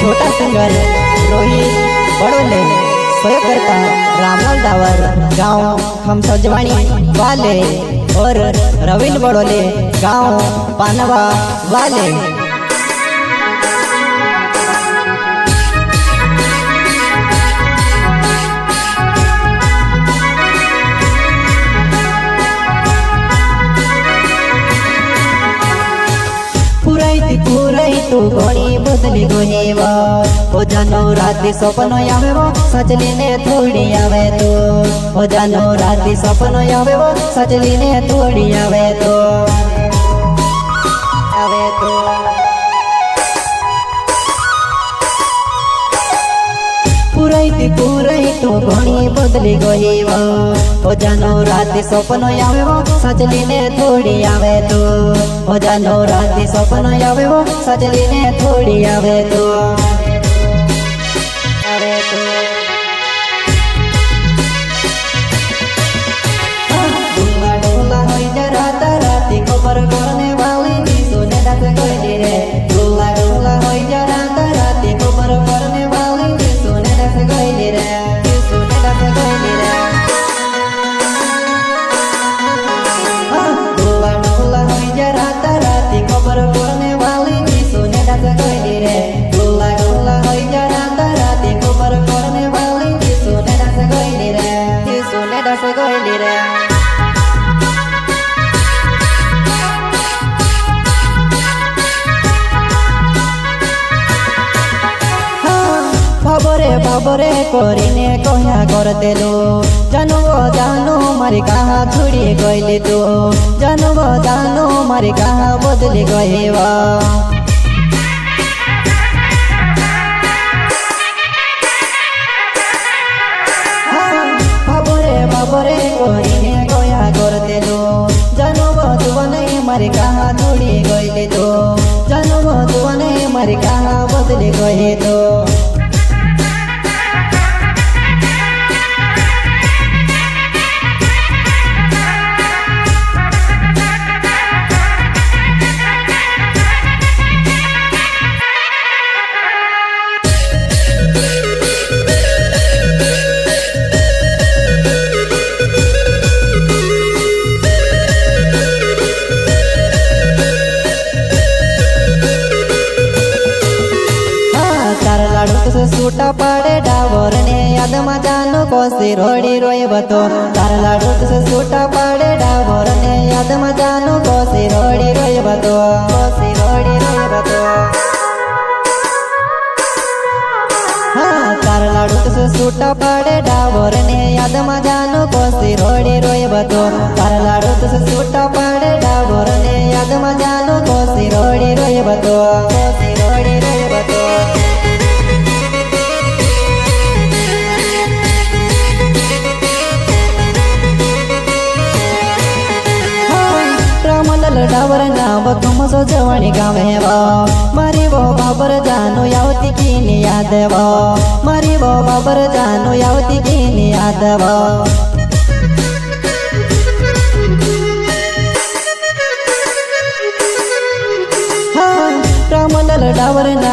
छोटा सिंगर रोहित बड़ोले, सहयोगकर्ता रामलाल डावर, गांव खमसजवाणी वाले, और रविंद्र बड़ोले, गांव पानवा वाले। पुराई तू घणी बदली गई ओ जानो राती सपनो आवे वो सजली ने थोड़ी आवे तो, ओ जानो राती सपनो आवे वो सजली ने थोड़ी आवे तो, आवे तो। पुराई तू घणी बदली गई ओ जानो राती सपनो आवे वो सजली ने थोड़ी आवे तो, ओ जानो राती सपनो आवे वो सजली ने थोड़ी आवे तो, आवे तो। डोला डोला होई जा राता राती खबर करने वाली नी सुने दास गई रे। डोला डोला होई जा राता राती खबर करने वाली नी सुने दास गई रे, सुने दास गई रे। डोला डोला होई जा राता राती खबर करने वाली नी सुने दास गई रे। डोला डोला होई जा राता राती खबर करने वाली नी सुने दास गई रे, सुने दास गई रे। बाबरे करीने कह्या करते लो, जानो जानो मारी कहा छुड़ी गईले तो, जानो जानो मारी कहा बदली गए वा। बाबरे करीने कह्या करते लो, जानो बतुआ नहीं मारी कहा छुड़ी गईले तो, जानो बतुआ नहीं मारी कहा बदली गए तो। सूटा पाड़े डावर ने याद में जानो कोसी रोड़ी रोए बतो, तार लाडू से सूटा पाड़े डावर ने याद में जानो कोसी रोड़ी रोए बतो, कोसी रोड़ी रोए बतो। हाँ तार लाडू से सूटा पाड़े डावर ने याद में जानो कोसी रोड़ी रोए बतो, तार लाडू से सूटा पाड़े डावर ने याद में जानो कोसी रोड़ी रोए बतो, कोसी रोड़ी रोए बतो। डावर नाव खमसो जवानी गावे वा, मारी वो बाबर जानो यावती की याद वा, मारी वो बाबर जानो यावती की याद वा। हाँ रामलाल डावर नाव